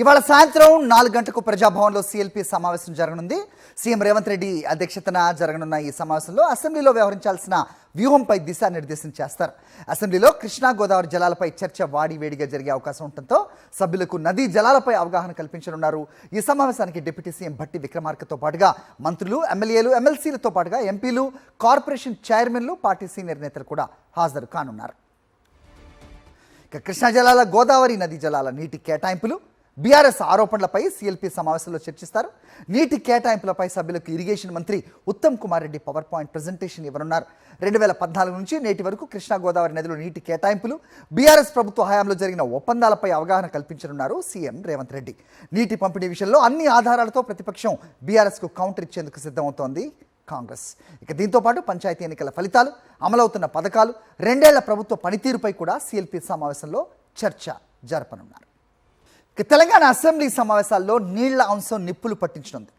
ఇవాళ సాయంత్రం 4 గంటలకు ప్రజాభవన్లో సీఎల్పీ సమావేశం జరగనుంది. సీఎం రేవంత్ రెడ్డి అధ్యక్షతన జరగనున్న ఈ సమావేశంలో అసెంబ్లీలో వ్యవహరించాల్సిన వ్యూహంపై దిశానిర్దేశం చేస్తారు. అసెంబ్లీలో కృష్ణా గోదావరి జలాలపై చర్చ వాడివేడిగా జరిగే అవకాశం ఉండటంతో సభ్యులకు నదీ జలాలపై అవగాహన కల్పించనున్నారు. ఈ సమావేశానికి డిప్యూటీ సీఎం భట్టి విక్రమార్కతో పాటుగా మంత్రులు, ఎమ్మెల్యేలు, ఎమ్మెల్సీలతో పాటుగా ఎంపీలు, కార్పొరేషన్ చైర్మన్లు, పార్టీ సీనియర్ నేతలు కూడా హాజరు కానున్నారు. కృష్ణా జలాల, గోదావరి నదీ జలాల నీటి కేటాయింపులు, బీఆర్ఎస్ ఆరోపణలపై సీఎల్పీ సమావేశంలో చర్చిస్తారు. నీటి కేటాయింపులపై సభ్యులకు ఇరిగేషన్ మంత్రి Uttam Kumar Reddy power point presentation ఇవ్వనున్నారు. 2014 నుంచి నేటి వరకు కృష్ణా గోదావరి నదిలో నీటి కేటాయింపులు, బీఆర్ఎస్ ప్రభుత్వ హయాంలో జరిగిన ఒప్పందాలపై అవగాహన కల్పించనున్నారు సీఎం రేవంత్ రెడ్డి. నీటి పంపిణీ విషయంలో అన్ని ఆధారాలతో ప్రతిపక్షం బీఆర్ఎస్కు కౌంటర్ ఇచ్చేందుకు సిద్ధమవుతోంది కాంగ్రెస్. దీంతో పాటు పంచాయతీ ఎన్నికల ఫలితాలు, అమలవుతున్న పథకాలు, 2 ఏళ్ల ప్రభుత్వ పనితీరుపై కూడా సీఎల్పీ సమావేశంలో చర్చ జరపనున్నారు. తెలంగాణ అసెంబ్లీ సమావేశాల్లో నీళ్ల అంశం నిప్పులు పట్టించనుంది.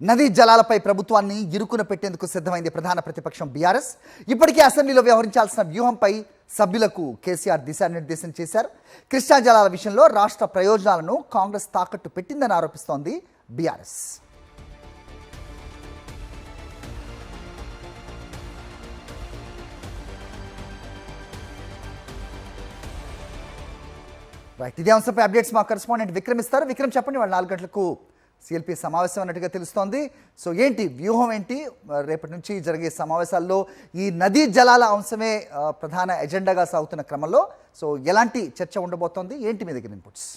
నదీ జలాలపై ప్రభుత్వాన్ని ఇరుకున పెట్టేందుకు సిద్ధమైంది ప్రధాన ప్రతిపక్షం బీఆర్ఎస్. ఇప్పటికే అసెంబ్లీలో వ్యవహరించాల్సిన వ్యూహంపై సభ్యులకు కేసీఆర్ దిశానిర్దేశం చేశారు. కృష్ణా జలాల విషయంలో రాష్ట్ర ప్రయోజనాలను కాంగ్రెస్ తాకట్టు పెట్టిందని ఆరోపిస్తోంది బీఆర్ఎస్. రైట్, ఇదే అంశంపై అప్డేట్స్ మా కరెస్పాండెంట్ విక్రమ్ ఇస్తారు. విక్రమ్, చెప్పండి, వాళ్ళు 4 గంటలకు సీఎల్పీ సమావేశం అన్నట్టుగా తెలుస్తోంది. సో ఏంటి వ్యూహం, ఏంటి రేపటి నుంచి జరిగే సమావేశాల్లో ఈ నదీ జలాల అంశమే ప్రధాన ఎజెండాగా సాగుతున్న క్రమంలో సో ఎలాంటి చర్చ ఉండబోతోంది, ఏంటి మీ దగ్గర ఇన్పుట్స్?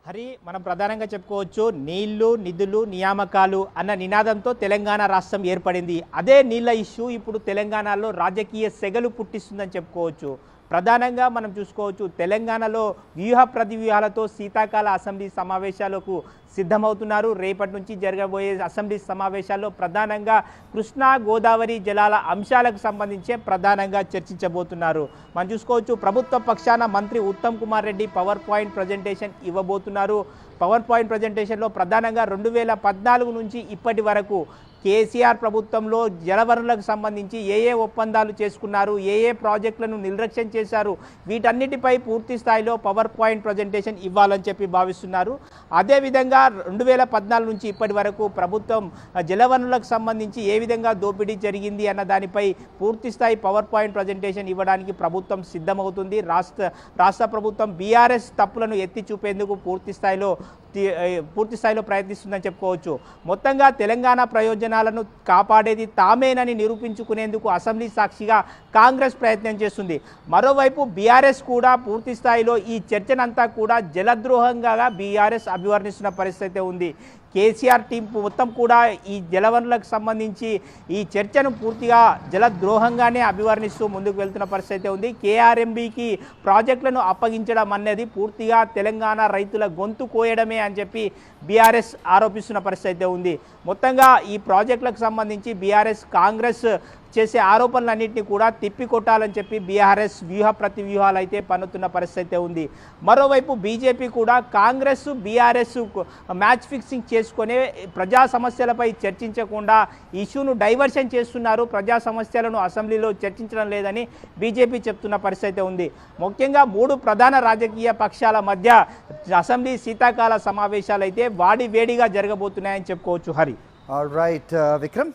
హరి, మనం ప్రధానంగా చెప్పుకోవచ్చు నీళ్లు, నిధులు, నియామకాలు అన్న నినాదంతో తెలంగాణ రాష్ట్రం ఏర్పడింది. అదే నీళ్ల ఇష్యూ ఇప్పుడు తెలంగాణలో రాజకీయ సెగలు పుట్టిస్తుందని చెప్పుకోవచ్చు. ప్రధానంగా మనం చూసుకోవచ్చు, తెలంగాణలో వ్యూహ ప్రతివ్యూహాలతో శీతాకాల అసెంబ్లీ సమావేశాలకు సిద్ధమవుతున్నారు. రేపటి నుంచి జరగబోయే అసెంబ్లీ సమావేశాల్లో ప్రధానంగా కృష్ణా గోదావరి జలాల అంశాలకు సంబంధించే ప్రధానంగా చర్చించబోతున్నారు. మనం చూసుకోవచ్చు, ప్రభుత్వ పక్షాన మంత్రి Uttam Kumar Reddy power point presentation ఇవ్వబోతున్నారు. పవర్ పాయింట్ ప్రజెంటేషన్లో ప్రధానంగా 2014 నుంచి ఇప్పటి వరకు కేసీఆర్ ప్రభుత్వంలో జలవనరులకు సంబంధించి ఏ ఒప్పందాలు చేసుకున్నారు, ఏ ప్రాజెక్టులను నిర్లక్ష్యం చేశారు, వీటన్నిటిపై పూర్తి స్థాయిలో పవర్ పాయింట్ ప్రజెంటేషన్ ఇవ్వాలని చెప్పి భావిస్తున్నారు. అదేవిధంగా 2014 నుంచి ఇప్పటి వరకు ప్రభుత్వం జలవనరులకు సంబంధించి ఏ విధంగా దోపిడీ జరిగింది అన్న దానిపై పూర్తి స్థాయి పవర్ పాయింట్ ప్రజెంటేషన్ ఇవ్వడానికి ప్రభుత్వం సిద్ధమవుతుంది. రాష్ట్ర ప్రభుత్వం బీఆర్ఎస్ తప్పులను ఎత్తి చూపేందుకు పూర్తి స్థాయిలో ప్రయత్నిస్తుందని చెప్పుకోవచ్చు. మొత్తంగా తెలంగాణ ప్రయోజనాలను కాపాడేది తామేనని నిరూపించుకునేందుకు అసెంబ్లీ సాక్షిగా కాంగ్రెస్ ప్రయత్నం చేస్తుంది. మరోవైపు బీఆర్ఎస్ కూడా పూర్తి స్థాయిలో ఈ చర్చనంతా కూడా జలద్రోహంగా బీఆర్ఎస్ అభివర్ణిస్తున్న పరిస్థితి ఉంది. కేసీఆర్ టీం మొత్తం కూడా ఈ జలవనరులకు సంబంధించి ఈ చర్చను పూర్తిగా జలద్రోహంగానే అభివర్ణిస్తూ ముందుకు వెళ్తున్న పరిస్థితి ఉంది. కేఆర్ఎంబీకి ప్రాజెక్టులను అప్పగించడం అనేది పూర్తిగా తెలంగాణ రైతుల గొంతు కోయడమే అని చెప్పి బీఆర్ఎస్ ఆరోపిస్తున్న పరిస్థితి ఉంది. మొత్తంగా ఈ ప్రాజెక్టులకు సంబంధించి బీఆర్ఎస్, కాంగ్రెస్ చేసే ఆరోపణలన్నింటినీ కూడా తిప్పికొట్టాలని చెప్పి బీఆర్ఎస్ వ్యూహ ప్రతి వ్యూహాలు అయితే పన్నుతున్న పరిస్థితి ఉంది. మరోవైపు బీజేపీ కూడా కాంగ్రెస్, బీఆర్ఎస్ మ్యాచ్ ఫిక్సింగ్ చేసుకునే ప్రజా సమస్యలపై చర్చించకుండా ఇష్యూను డైవర్షన్ చేస్తున్నారు. ప్రజా సమస్యలను అసెంబ్లీలో చర్చించడం లేదని బీజేపీ చెప్తున్న పరిస్థితి ఉంది. ముఖ్యంగా 3 ప్రధాన రాజకీయ పక్షాల మధ్య అసెంబ్లీ శీతాకాల సమావేశాలు అయితే వాడివేడిగా జరగబోతున్నాయని చెప్పుకోవచ్చు. Hari, all right Vikram.